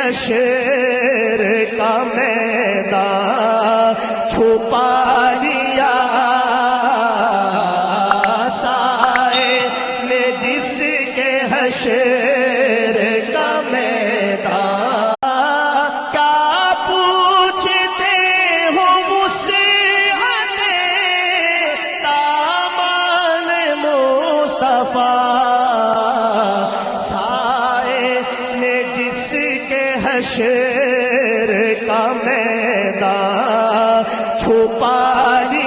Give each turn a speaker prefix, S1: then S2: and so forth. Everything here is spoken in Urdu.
S1: حشر کا میدان چھپا لیا، سائے نے جس کے حشر کا میدان، کیا پوچھتے ہو مجھ سے دامن مصطفیٰ، سائے نے جس کے حشر کا میدان چھپا لیا۔